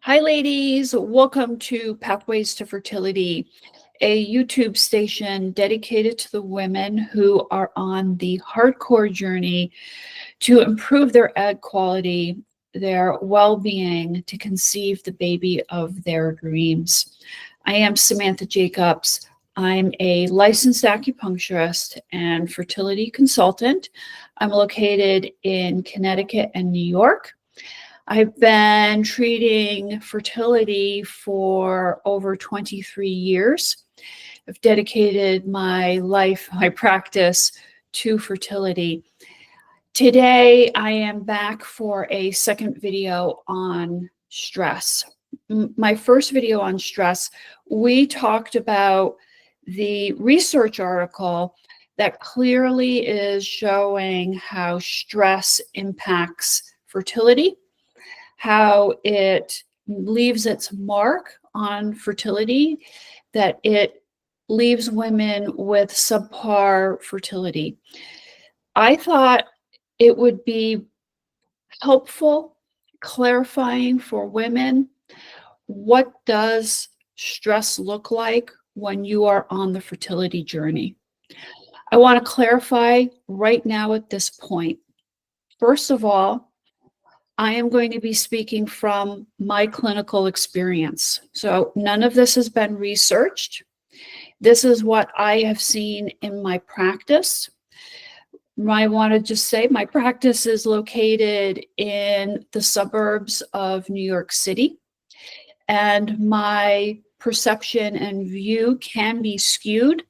Hi, ladies. Welcome to Pathways to Fertility, a YouTube station dedicated to the women who are on the hardcore journey to improve their egg quality, their well-being, to conceive the baby of their dreams. I am Samantha Jacobs. I'm a licensed acupuncturist and fertility consultant. I'm located in Connecticut and New York. I've been treating fertility for over 23 years. I've dedicated my life, my practice to fertility. Today, I am back for a second video on stress. My first video on stress, we talked about the research article that clearly is showing how stress impacts fertility, how it leaves its mark on fertility, that it leaves women with subpar fertility. I thought it would be helpful, clarifying for women, what does stress look like when you are on the fertility journey? I want to clarify right now at this point. First of all, I am going to be speaking from my clinical experience. So none of this has been researched. This is what I have seen in my practice. I want to just say my practice is located in the suburbs of New York City, and my perception and view can be skewed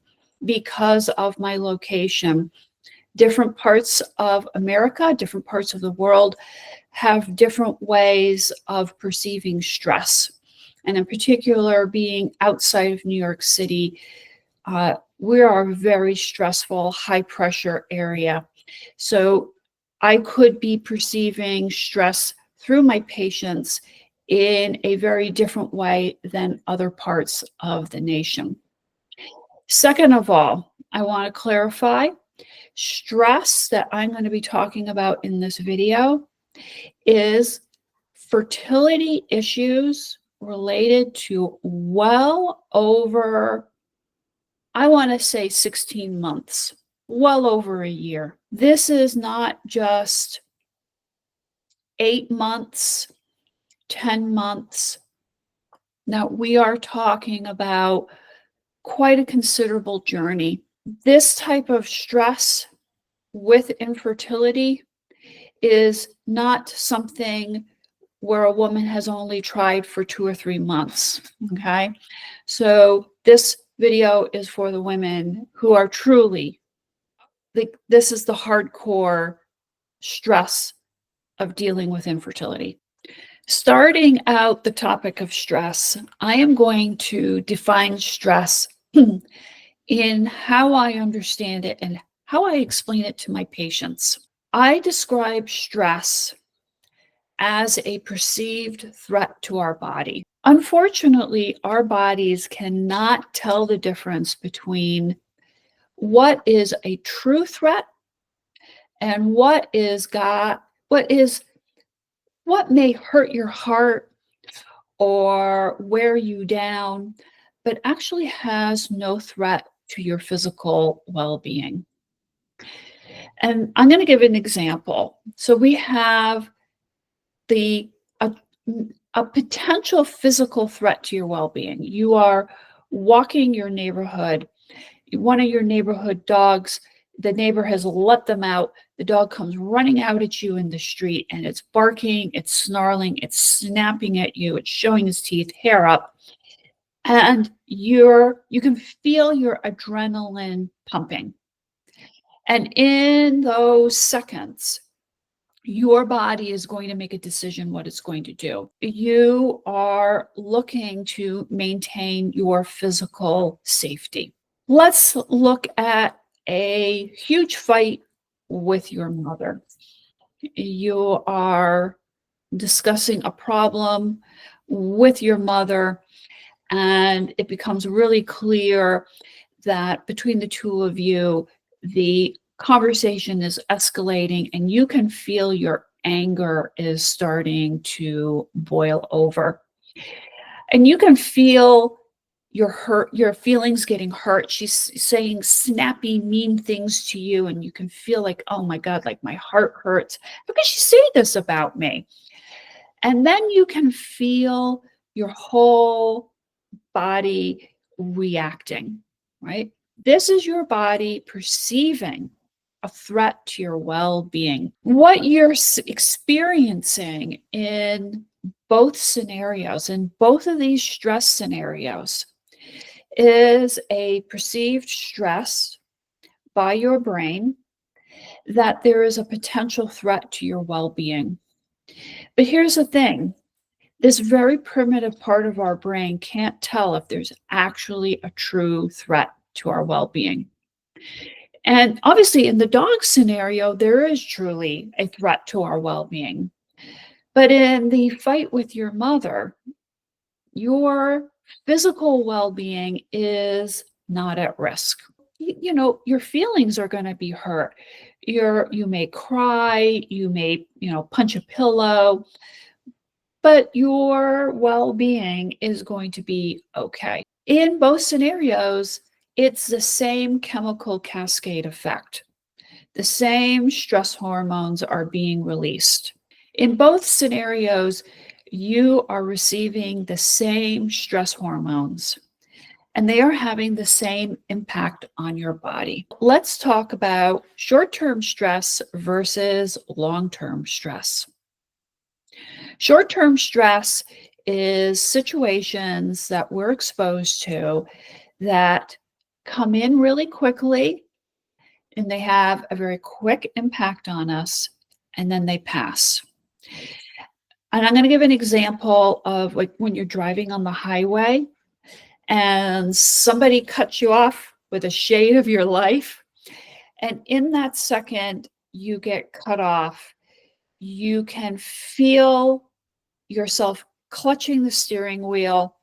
because of my location. Different parts of America, different parts of the world have different ways of perceiving stress. And in particular, being outside of New York City, we are a very stressful, high pressure area. So I could be perceiving stress through my patients in a very different way than other parts of the nation. Second of all, I want to clarify, stress that I'm going to be talking about in this video is fertility issues related to well over, I want to say 16 months, well over a year. This is not just 8 months, 10 months. Now, we are talking about quite a considerable journey. This type of stress with infertility is not something where a woman has only tried for 2 or 3 months, okay? So this video is for the women who are truly, this is the hardcore stress of dealing with infertility. Starting out the topic of stress, I am going to define stress in how I understand it and how I explain it to my patients. I describe stress as a perceived threat to our body. Unfortunately, our bodies cannot tell the difference between what is a true threat and what may hurt your heart or wear you down, but actually has no threat to your physical well-being. And I'm going to give an example. So we have a potential physical threat to your well-being. You are walking your neighborhood. One of your neighborhood dogs, the neighbor has let them out. The dog comes running out at you in the street, and it's barking, it's snarling, it's snapping at you, it's showing his teeth, hair up. And you can feel your adrenaline pumping. And in those seconds, your body is going to make a decision what it's going to do. You are looking to maintain your physical safety. Let's look at a huge fight with your mother. You are discussing a problem with your mother, and it becomes really clear that between the two of you, the conversation is escalating, and you can feel your anger is starting to boil over. And you can feel your feelings getting hurt. She's saying snappy, mean things to you, and you can feel like, oh my God, like my heart hurts. How could she say this about me? And then you can feel your whole body reacting, right? This is your body perceiving a threat to your well being. What you're experiencing in both scenarios, in both of these stress scenarios, is a perceived stress by your brain that there is a potential threat to your well being. But here's the thing, this very primitive part of our brain can't tell if there's actually a true threat to our well being. And obviously, in the dog scenario, there is truly a threat to our well being. But in the fight with your mother, your physical well being is not at risk. You know, your feelings are going to be hurt. You may cry, you may, punch a pillow, but your well-being is going to be okay. In both scenarios, it's the same chemical cascade effect. The same stress hormones are being released. In both scenarios, you are receiving the same stress hormones, and they are having the same impact on your body. Let's talk about short-term stress versus long-term stress. Short-term stress is situations that we're exposed to that come in really quickly and they have a very quick impact on us, and then they pass. And I'm going to give an example of like when you're driving on the highway and somebody cuts you off with a shade of your life. And in that second, you get cut off. You can feel yourself clutching the steering wheel.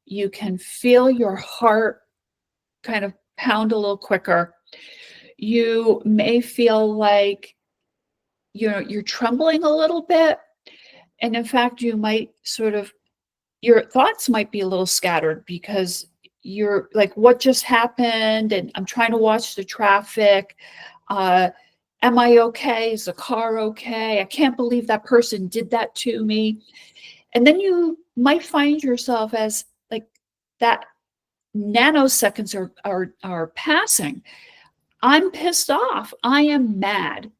You can feel your heart kind of pound a little quicker. You may feel like you're trembling a little bit. And in fact, you might your thoughts might be a little scattered because you're like, what just happened? And I'm trying to watch the traffic. Am I okay? Is the car okay? I can't believe that person did that to me. And then you might find yourself as like that nanoseconds are passing. I'm pissed off. I am mad.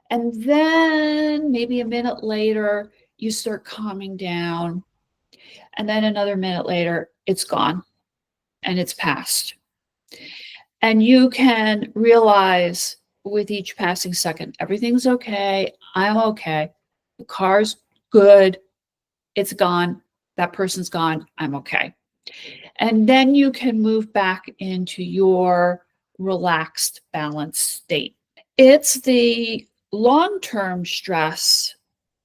And then maybe a minute later, you start calming down. And then another minute later, it's gone and it's passed. And you can realize with each passing second, everything's okay. I'm okay. The car's good. It's gone. That person's gone. I'm okay. And then you can move back into your relaxed, balanced state. It's the long-term stress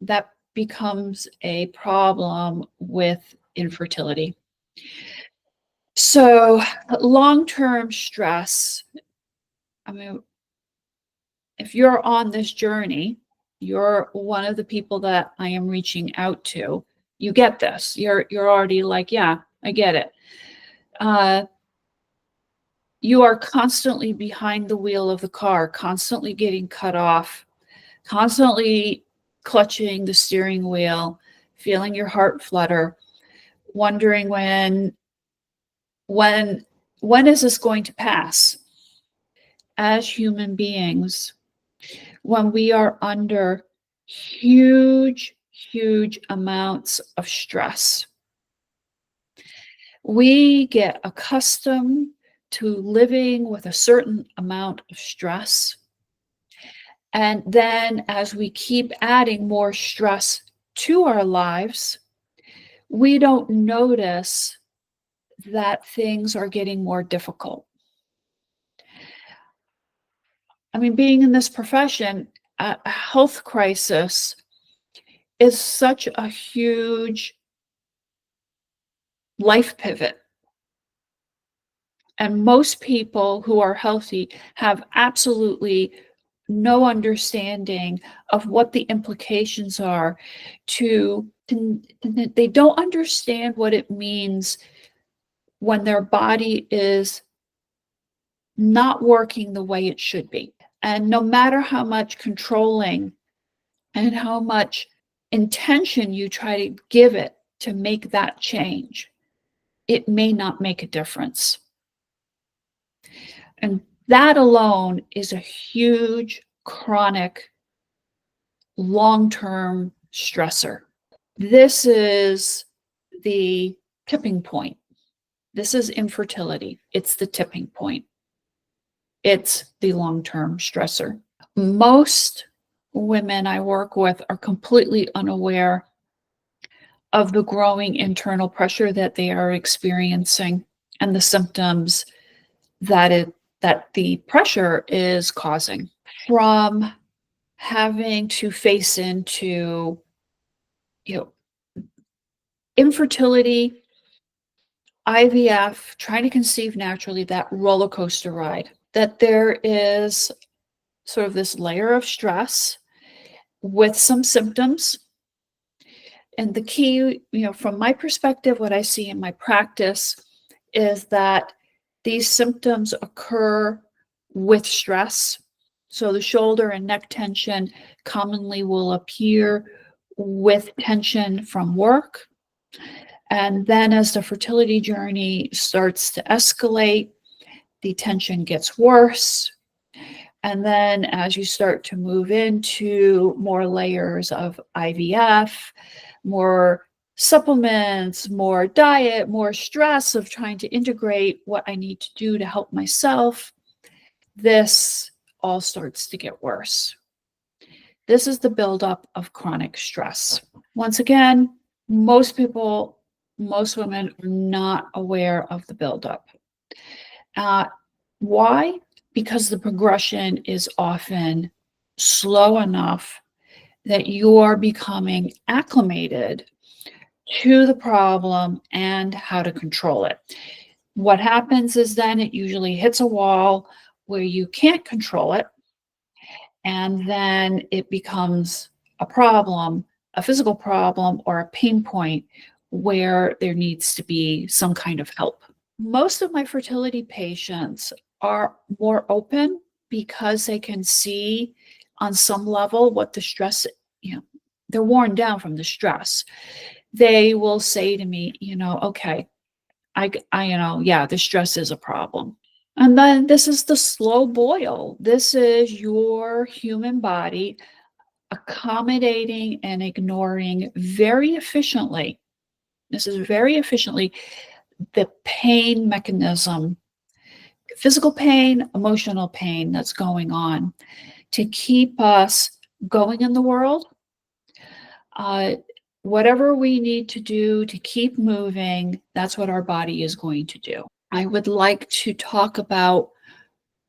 that becomes a problem with infertility. So, long-term stress, I mean, if you're on this journey, you're one of the people that I am reaching out to. You get this. You're already like, yeah, I get it. You are constantly behind the wheel of the car, constantly getting cut off, constantly clutching the steering wheel, feeling your heart flutter, wondering when when is this going to pass? As human beings, when we are under huge amounts of stress, we get accustomed to living with a certain amount of stress. And then as we keep adding more stress to our lives, we don't notice that things are getting more difficult. I mean, being in this profession, a health crisis is such a huge life pivot. And most people who are healthy have absolutely no understanding of what the implications are they don't understand what it means when their body is not working the way it should be. And no matter how much controlling and how much intention you try to give it to make that change, it may not make a difference. And that alone is a huge chronic long-term stressor. This is the tipping point. This is infertility. It's the tipping point. It's the long-term stressor. Most women I work with are completely unaware of the growing internal pressure that they are experiencing and the symptoms that the pressure is causing. From having to face into, infertility, IVF, trying to conceive naturally, that roller coaster ride, that there is sort of this layer of stress with some symptoms. And the key, from my perspective, what I see in my practice is that these symptoms occur with stress. So the shoulder and neck tension commonly will appear with tension from work. And then as the fertility journey starts to escalate, the tension gets worse. And then as you start to move into more layers of IVF, more supplements, more diet, more stress of trying to integrate what I need to do to help myself, this all starts to get worse. This is the buildup of chronic stress. Once again, most women are not aware of the buildup. Why? Because the progression is often slow enough that you are becoming acclimated to the problem and how to control it. What happens is then it usually hits a wall where you can't control it, and then it becomes a problem, a physical problem, or a pain point where there needs to be some kind of help. Most of my fertility patients are more open because they can see on some level what the stress, they're worn down from the stress. They will say to me, okay, yeah, the stress is a problem. And then this is the slow boil. This is your human body accommodating and ignoring very efficiently. This is very efficiently the pain mechanism, physical pain, emotional pain that's going on to keep us going in the world. Whatever we need to do to keep moving, that's what our body is going to do. I would like to talk about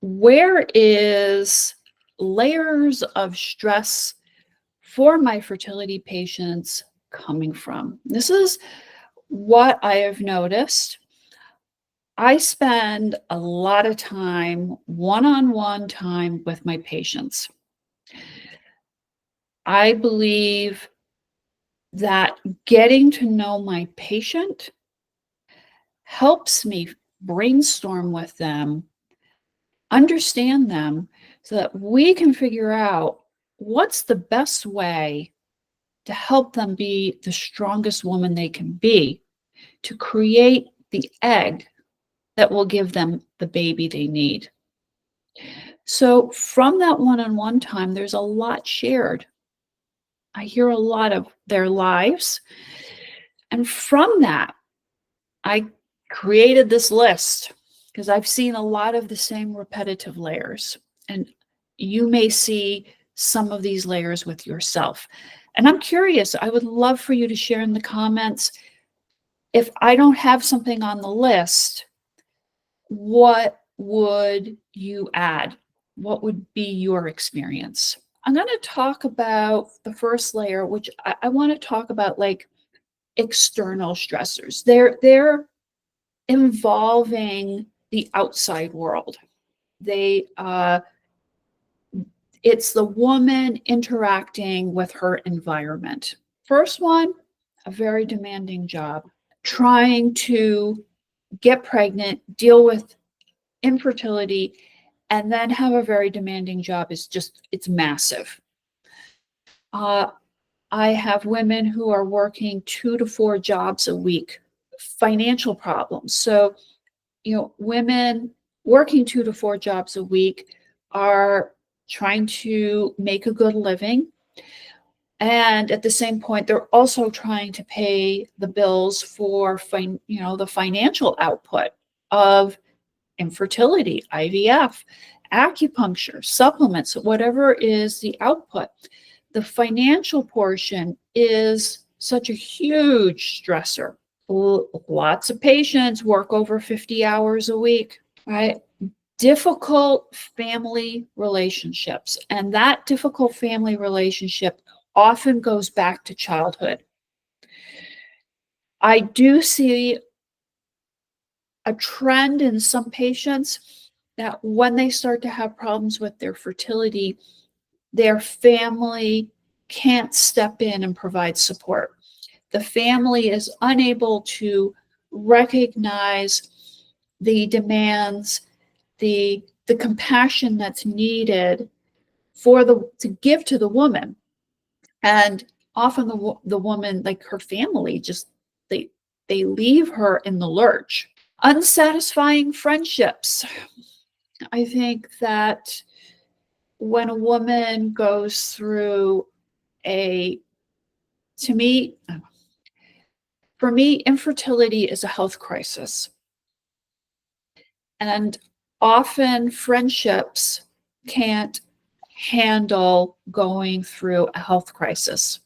where is layers of stress for my fertility patients coming from. This is what I have noticed. I spend a lot of time, one-on-one time with my patients. I believe that getting to know my patient helps me brainstorm with them, understand them, so that we can figure out what's the best way to help them be the strongest woman they can be, to create the egg that will give them the baby they need. So from that one-on-one time, there's a lot shared. I hear a lot of their lives. And from that, I created this list because I've seen a lot of the same repetitive layers. And you may see some of these layers with yourself. And I'm curious, I would love for you to share in the comments, if I don't have something on the list, what would you add? What would be your experience? I'm going to talk about the first layer, which I want to talk about like external stressors. They're involving the outside world. It's the woman interacting with her environment. First one, a very demanding job, trying to get pregnant, deal with infertility, and then have a very demanding job is just, it's massive. I have women who are working 2 to 4 jobs a week, financial problems. So, women working 2 to 4 jobs a week are trying to make a good living. And at the same point, they're also trying to pay the bills for the financial output of infertility, IVF, acupuncture, supplements, whatever is the output. The financial portion is such a huge stressor. Lots of patients work over 50 hours a week, right? Difficult family relationships. And that difficult family relationship often goes back to childhood. I do see a trend in some patients that when they start to have problems with their fertility, their family can't step in and provide support. The family is unable to recognize the demands, the compassion that's needed to give to the woman. And often the woman, like her family, just they leave her in the lurch. Unsatisfying friendships. I think that when a woman goes through to me, for me, infertility is a health crisis. And often friendships can't handle going through a health crisis.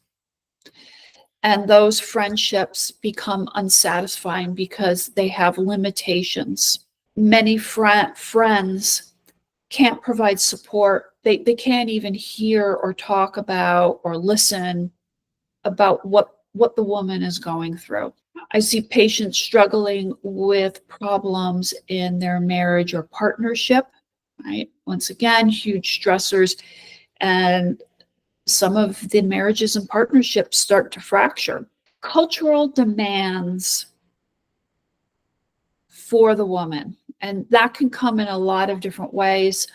And those friendships become unsatisfying because they have limitations. Many friends can't provide support. They can't even hear or talk about or listen about what the woman is going through. I see patients struggling with problems in their marriage or partnership, right? Once again, huge stressors, and some of the marriages and partnerships start to fracture. Cultural demands for the woman, and that can come in a lot of different ways.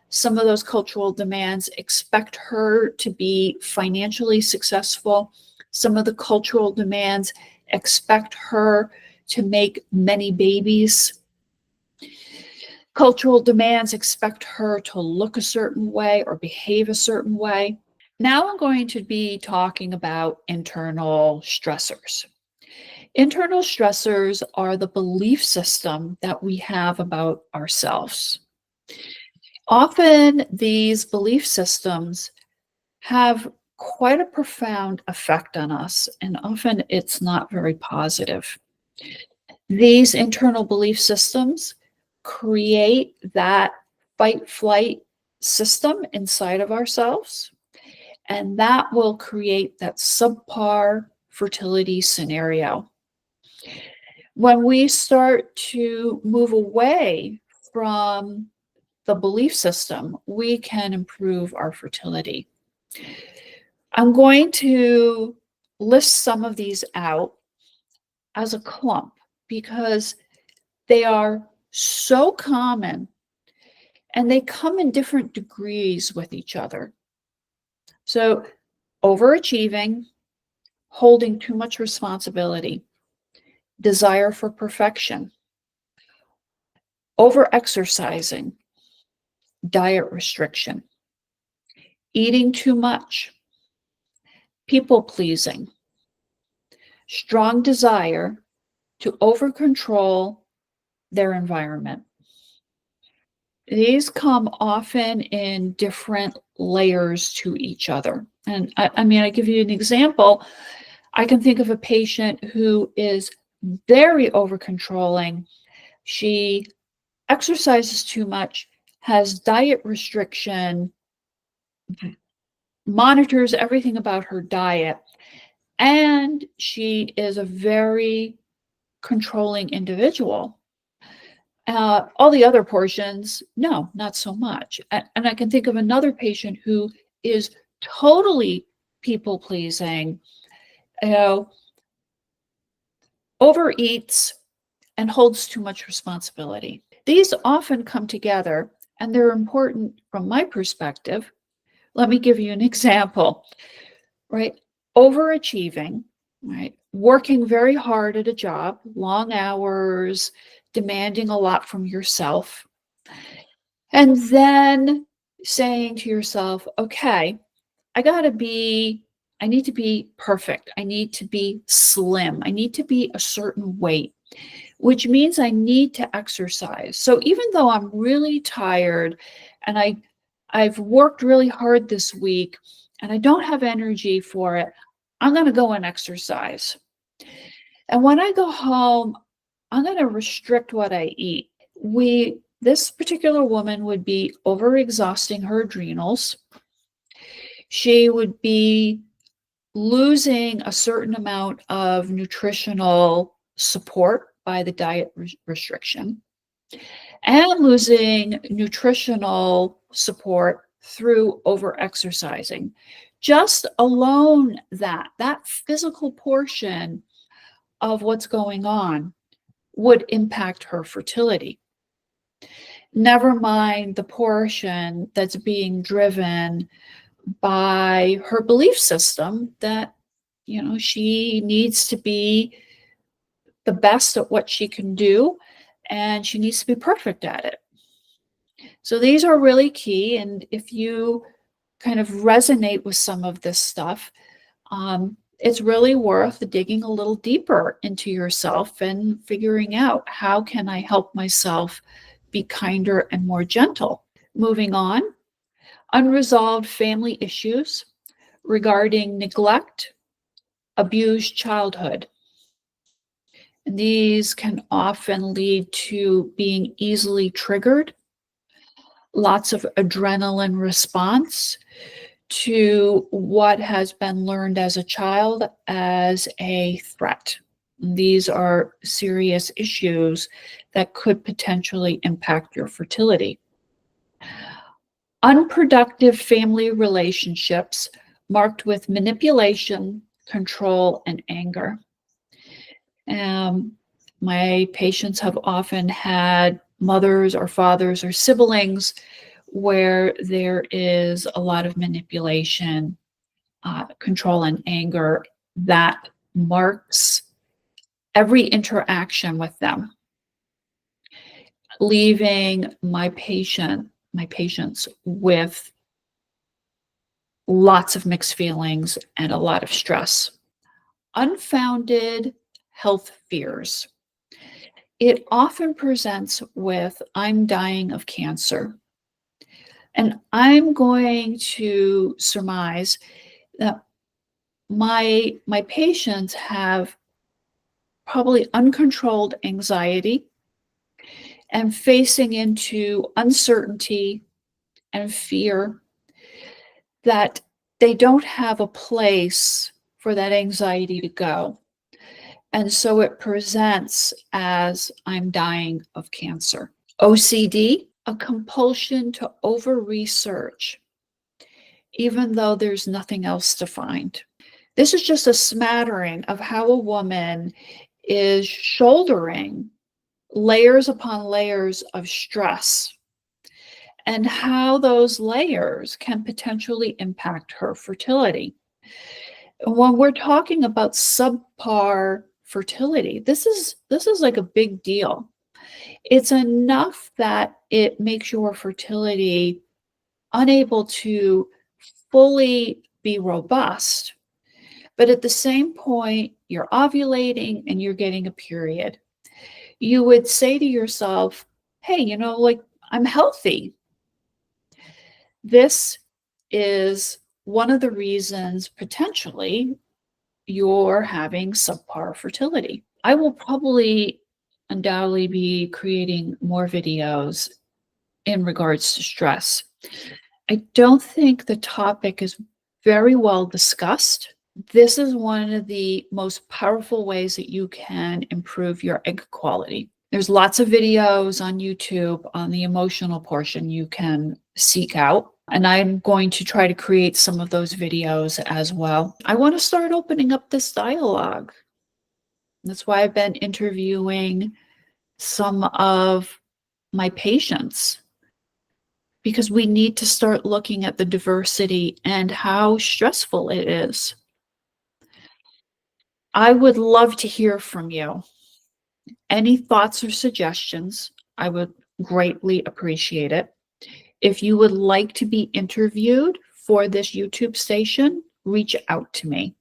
Some of those cultural demands expect her to be financially successful. Some of the cultural demands expect her to make many babies. Cultural demands expect her to look a certain way or behave a certain way. Now I'm going to be talking about internal stressors. Internal stressors are the belief system that we have about ourselves. Often these belief systems have quite a profound effect on us, and often it's not very positive. These internal belief systems create that fight-flight system inside of ourselves, and that will create that subpar fertility scenario. When we start to move away from the belief system, we can improve our fertility. I'm going to list some of these out as a clump because they are so common and they come in different degrees with each other. So, overachieving, holding too much responsibility, desire for perfection, overexercising, diet restriction, eating too much, people pleasing, strong desire to over-control their environment. These come often in different layers to each other. And I give you an example. I can think of a patient who is very over-controlling. She exercises too much, has diet restriction, monitors everything about her diet, and she is a very controlling individual. All the other portions, no, not so much. And I can think of another patient who is totally people pleasing, you know, overeats and holds too much responsibility. These often come together and they're important from my perspective. Let me give you an example, right? Overachieving, right? Working very hard at a job, long hours, demanding a lot from yourself, and then saying to yourself, okay, I need to be perfect. I need to be slim. I need to be a certain weight, which means I need to exercise. So even though I'm really tired and I've worked really hard this week and I don't have energy for it, I'm going to go and exercise. And when I go home, I'm going to restrict what I eat. This particular woman would be overexhausting her adrenals. She would be losing a certain amount of nutritional support by the diet restriction and losing nutritional support through over exercising. Just alone that physical portion of what's going on would impact her fertility. Never mind the portion that's being driven by her belief system that, she needs to be the best at what she can do and she needs to be perfect at it. So these are really key. And if you kind of resonate with some of this stuff, it's really worth digging a little deeper into yourself and figuring out how can I help myself be kinder and more gentle. Moving on, unresolved family issues regarding neglect, abused childhood. And these can often lead to being easily triggered, lots of adrenaline response to what has been learned as a child as a threat. These are serious issues that could potentially impact your fertility. Unproductive family relationships marked with manipulation, control, and anger. My patients have often had mothers or fathers or siblings where there is a lot of manipulation, control, and anger that marks every interaction with them, leaving my patients with lots of mixed feelings and a lot of stress. Unfounded health fears. It often presents with, I'm dying of cancer. And I'm going to surmise that my patients have probably uncontrolled anxiety and facing into uncertainty and fear that they don't have a place for that anxiety to go. And so it presents as, I'm dying of cancer. OCD, a compulsion to over-research, even though there's nothing else to find. This is just a smattering of how a woman is shouldering layers upon layers of stress and how those layers can potentially impact her fertility. When we're talking about subpar fertility, this is like a big deal. It's enough that it makes your fertility unable to fully be robust, but at the same point, you're ovulating and you're getting a period. You would say to yourself, hey, I'm healthy. This is one of the reasons potentially you're having subpar fertility. I will probably undoubtedly be creating more videos in regards to stress. I don't think the topic is very well discussed. This is one of the most powerful ways that you can improve your egg quality. There's lots of videos on YouTube on the emotional portion you can seek out. And I'm going to try to create some of those videos as well. I want to start opening up this dialogue. That's why I've been interviewing some of my patients, because we need to start looking at the diversity and how stressful it is. I would love to hear from you. Any thoughts or suggestions, I would greatly appreciate it. If you would like to be interviewed for this YouTube station, reach out to me.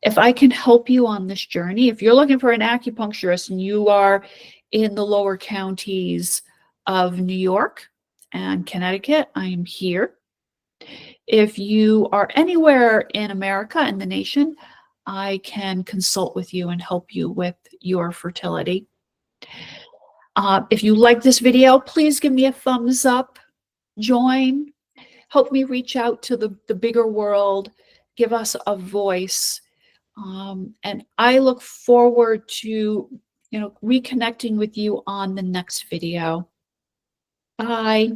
If I can help you on this journey, if you're looking for an acupuncturist and you are in the lower counties of New York and Connecticut, I am here. If you are anywhere in America and the nation, I can consult with you and help you with your fertility. If you like this video, please give me a thumbs up, join, help me reach out to the bigger world, give us a voice. And I look forward to, reconnecting with you on the next video. Bye.